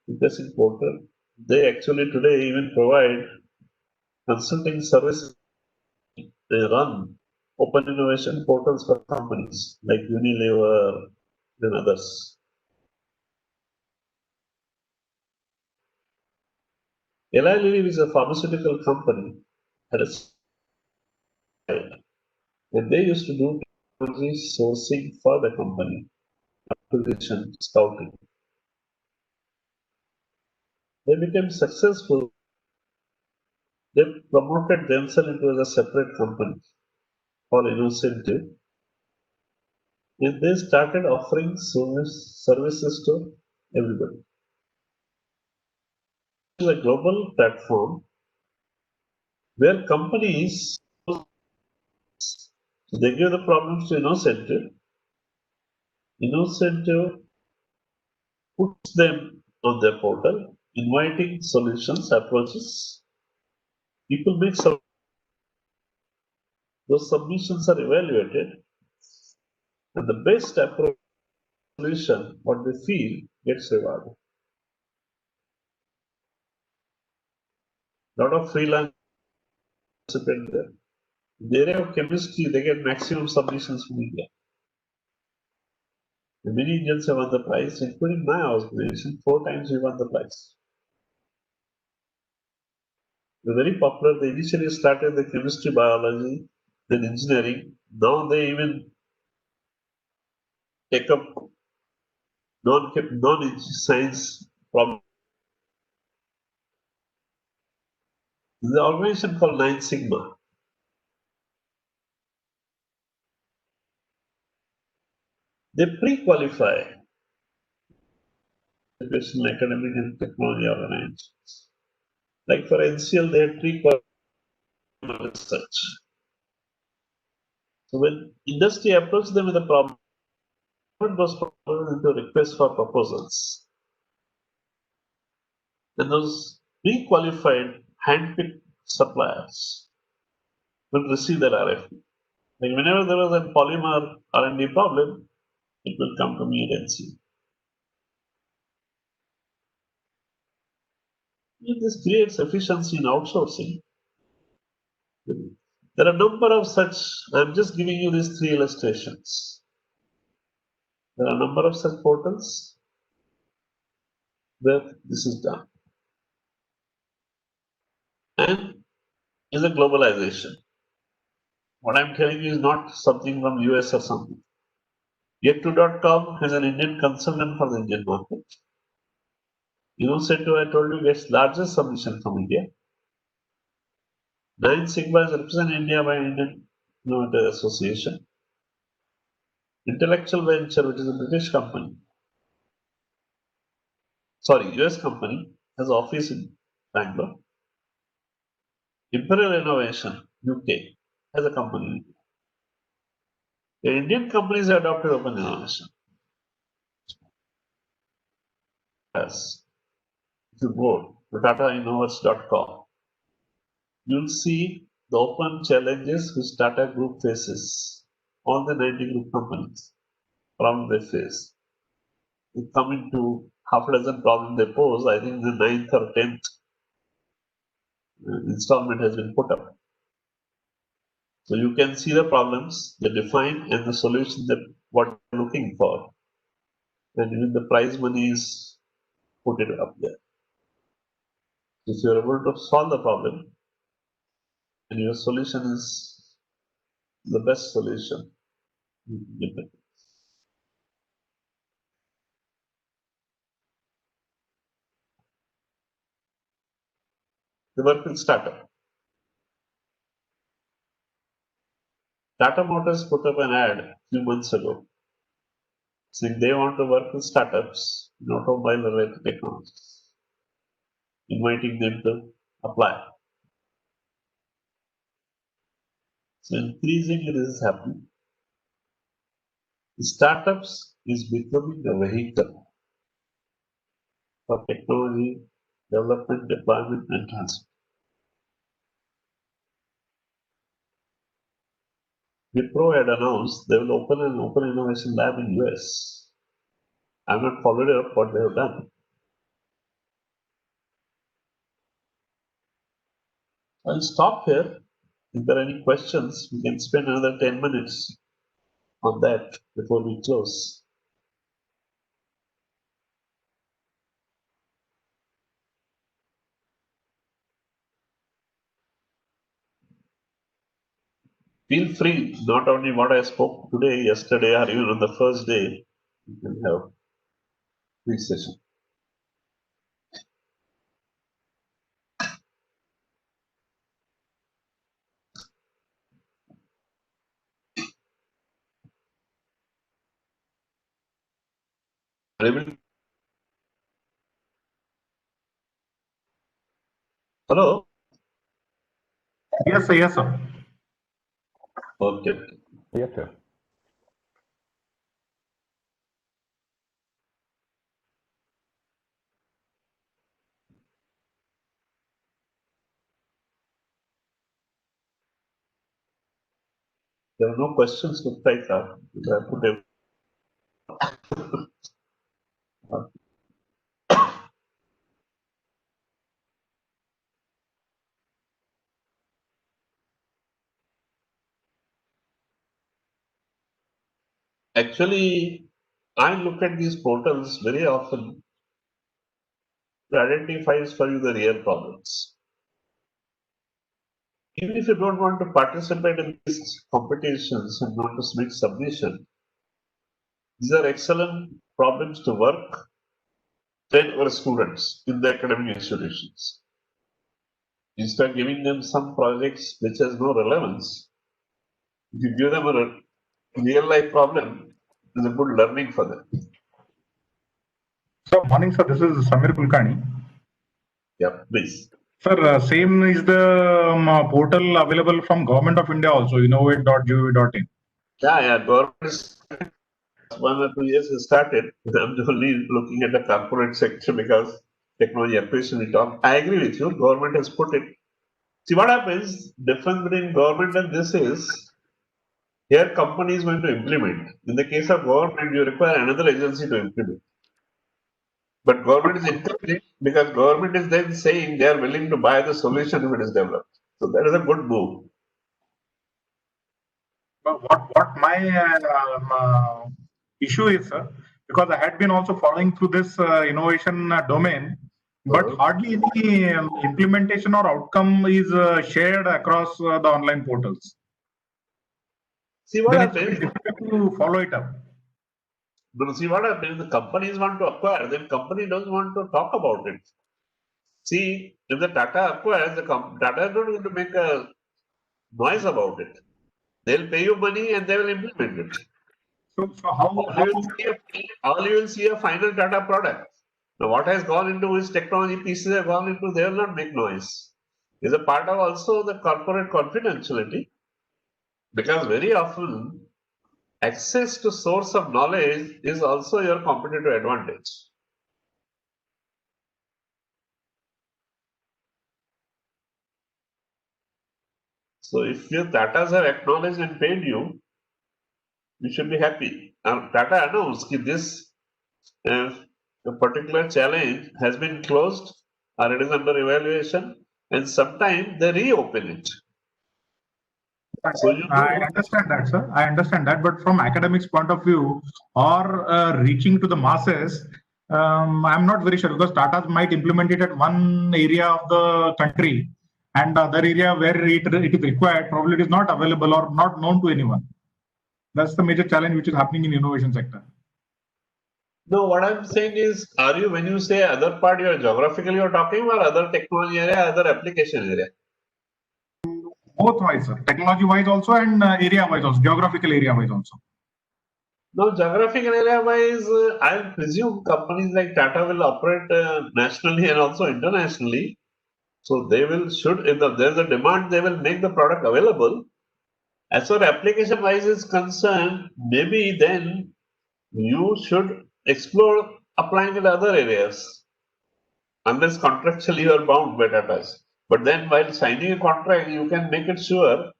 S2: Interesting portal. They actually today even provide consulting services. They run open innovation portals for companies like Unilever and others. Eli Lilly is a pharmaceutical company had a site, and they used to do technology sourcing for the company, acquisition, scouting. They became successful. They promoted themselves into a separate company called Innocentive, and they started offering services to everybody. It's a global platform where companies, they give the problems to Innocentive. Innocentive puts them on their portal, inviting solutions, approaches. People make some, those submissions are evaluated, and the best approach solution, what they feel, gets rewarded. Lot of freelance participate there. In the area of chemistry, they get maximum submissions from India. And many Indians have won the prize, including my organization. 4 times we won the prize. They're very popular. They initially started the chemistry, biology, then engineering. Now they even take up non-science problems. The organization called 9 Sigma. They pre-qualify educational, academic, and technology organizations. Like for NCL, they had pre-qualified research. So when industry approached them with a problem, those proposals into requests for proposals. And those pre-qualified handpicked suppliers will receive their RFP. Like whenever there was a polymer R&D problem, it will come to me and NCL. This creates efficiency in outsourcing. There are a number of such, I'm just giving you these 3 illustrations. There are a number of such portals where this is done. And is a globalization. What I'm telling you is not something from US or something. Yet2.com has an Indian consultant for the Indian market. Set I told you gets largest submission from India. 9 Sigma is represented India by Indian Innovator Association. Intellectual Venture, which is a British company, US company, has office in Bangalore. Imperial Innovation, UK, has a company in India. The Indian companies have adopted open innovation. Yes. If you go to TataInnovers.com, you'll see the open challenges which Tata Group faces. All the 90 group companies around they face. They come into half a dozen problems they pose. I think the 9th or 10th installment has been put up. So you can see the problems they define and the solution that what you're looking for. And even the prize money is put it up there. If you're able to solve the problem and your solution is the best solution, you can get it. They work with startup. Tata Motors put up an ad a few months ago saying they want to work with startups in automobile related technologies, inviting them to apply. So increasingly this is happening. The startups is becoming a vehicle for technology development, deployment, and transfer. Wipro had announced they will open an open innovation lab in US. I've not followed up what they have done. I'll stop here. If there are any questions, we can spend another 10 minutes on that before we close. Feel free, not only what I spoke today, yesterday, or even on the first day, you can have free session. Hello?
S1: Yes, sir. Yes, sir.
S2: Okay.
S3: Yes, sir.
S2: There are no questions to take up. I put them. Actually, I look at these portals very often to identify for you the real problems. Even if you don't want to participate in these competitions and not to submit submission, these are excellent problems to work, train our students in the academic institutions. Instead of giving them some projects which has no relevance, if you give them a real life problem, it's a good learning for them.
S1: So, morning, sir. This is Samir Kulkarni.
S2: Yeah, please.
S1: Sir, same is the portal available from Government of India also, innovate.gov.in.
S2: Yeah, government is 1 or 2 years has started. I'm only looking at the corporate sector because technology acquisition we talk. I agree with you. Government has put it. See what happens, difference between government and this is, here company is going to implement. In the case of government, you require another agency to implement. But government is encouraging because government is then saying they are willing to buy the solution if it is developed. So that is a good move.
S1: But what my issue is, sir, because I had been also following through this innovation domain, but
S2: Uh-huh.
S1: hardly any implementation or outcome is shared across the online portals.
S2: See what
S1: Then it's very
S2: happens.
S1: difficult to follow it up.
S2: But see what happens. The companies want to acquire, then company doesn't want to talk about it. See, if the Tata acquires, Tata is not going to make a noise about it. They'll pay you money and they will implement it.
S1: So how
S2: All you will see a final Tata product. Now, what has gone into which technology pieces have gone into, they will not make noise. Is a part of also the corporate confidentiality, because very often access to source of knowledge is also your competitive advantage. So if your Tatas have acknowledged and paid you, you should be happy. Now, Tata announced that this a particular challenge has been closed or it is under evaluation, and sometimes they reopen it. So you
S1: I
S2: know,
S1: understand that, sir. I understand that, but from academics' point of view, or reaching to the masses, I'm not very sure because Tata might implement it at one area of the country, and the other area where it is required, probably it is not available or not known to anyone. That's the major challenge which is happening in innovation sector.
S2: no, what I'm saying is, are you, when you say other part, you are geographically you're talking or other technology area, other application area?
S1: Both wise, sir. Technology wise also and area wise also, geographical area wise also.
S2: Now, geographical area wise, I presume companies like Tata will operate nationally and also internationally. So they will, should, if there's a demand, they will make the product available. As far application wise is concerned, maybe then you should explore applying in other areas, unless contractually you are bound by Tatas. But then while signing a contract, you can make it sure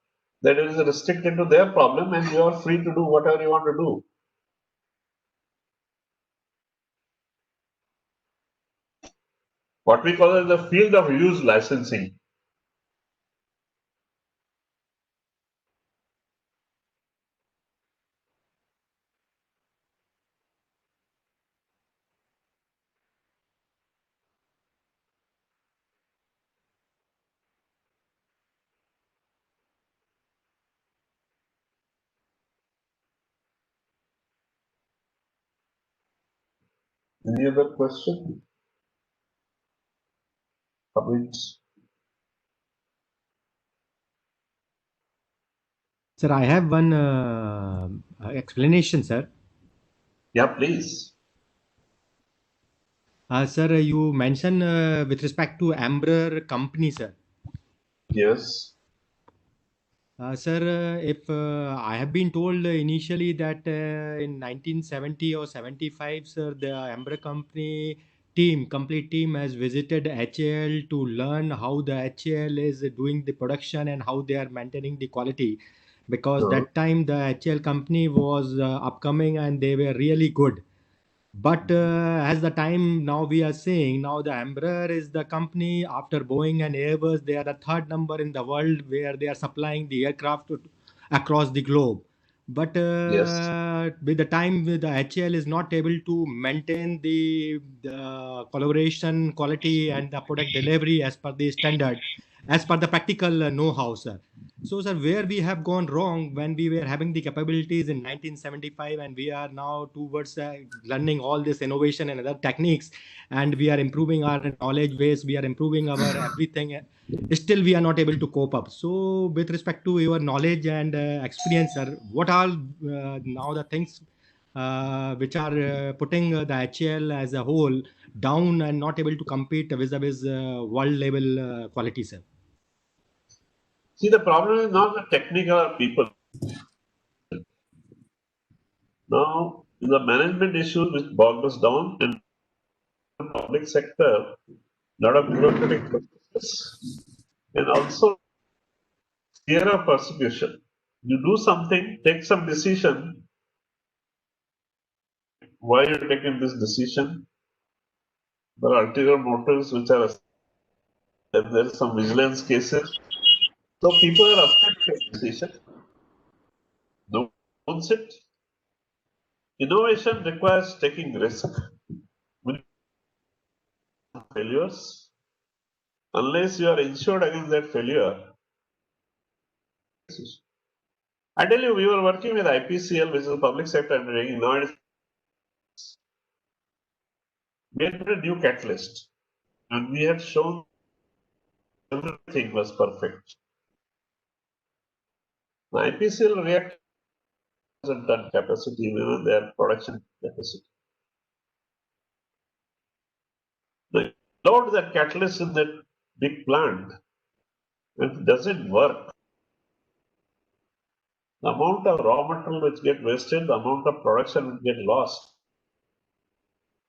S2: that it is restricted to their problem and you are free to do whatever you want to do. What we call as the field of use licensing. Any other question? Comments?
S4: Sir, I have one explanation, sir.
S2: Yeah, please.
S4: Sir, you mentioned with respect to Embraer company, sir.
S2: Yes.
S4: Sir, if I have been told initially that in 1970 or 75, sir, the Embraer company team, complete team has visited HAL to learn how the HAL is doing the production and how they are maintaining the quality. Because
S2: No.
S4: that time the HAL company was upcoming and they were really good. But as the time now we are seeing, now the Embraer is the company after Boeing and Airbus, they are the third number in the world where they are supplying the aircraft across the globe. But
S2: Yes.
S4: with the time the HAL is not able to maintain the collaboration quality and the product delivery as per the standard, as per the practical know-how, sir. So, sir, where we have gone wrong when we were having the capabilities in 1975 and we are now towards learning all this innovation and other techniques and we are improving our knowledge base, we are improving our everything. Still, we are not able to cope up. So, with respect to your knowledge and experience, sir, what are now the things which are putting the HAL as a whole down and not able to compete vis-a-vis world level quality, sir?
S2: See, the problem is not the technical people. Now, the management issues which bog us down in the public sector, lot of bureaucratic processes, and also fear of persecution. You do something, take some decision. Why are you taking this decision? There are ulterior motives which are, and there are some vigilance cases. So people are afraid to take decision. No one owns it. Innovation requires taking risk. Failures, unless you are insured against that failure. I tell you, we were working with IPCL, which is a public sector undertaking. Now we had a new catalyst, and we had shown everything was perfect. The IPCL reactor hasn't done capacity, even their production capacity. They load that catalyst in that big plant. If it doesn't work, the amount of raw material which get wasted, the amount of production which get lost.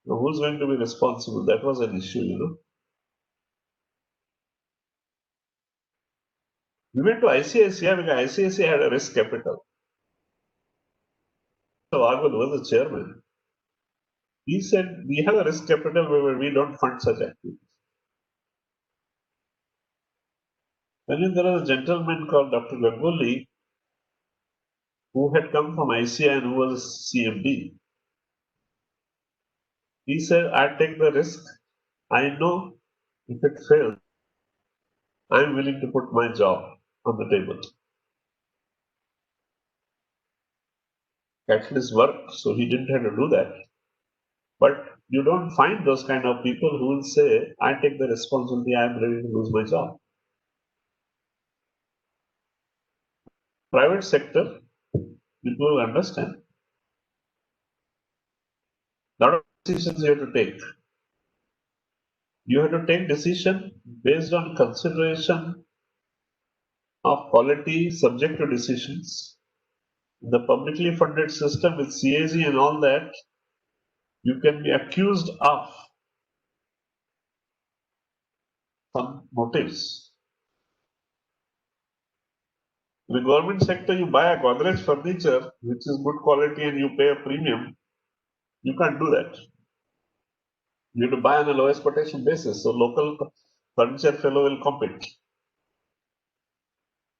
S2: Now, who's going to be responsible? That was an issue, you know. We went to ICICI because ICICI had a risk capital. So Arvind was the chairman. He said, we have a risk capital where we don't fund such activities. Then there was a gentleman called Dr. Ganguly who had come from ICI and who was CMD. He said, I take the risk. I know if it fails, I'm willing to put my job on the table. Catalyst worked, so he didn't have to do that. But you don't find those kind of people who will say, I take the responsibility, I'm ready to lose my job. Private sector, people will understand. Lot of decisions you have to take. You have to take decision based on consideration of quality subject to decisions. The publicly funded system with CAG and all that, you can be accused of some motives. In the government sector, you buy a Godrej furniture, which is good quality, and you pay a premium. You can't do that. You have to buy on the lowest quotation basis. So local furniture fellow will compete.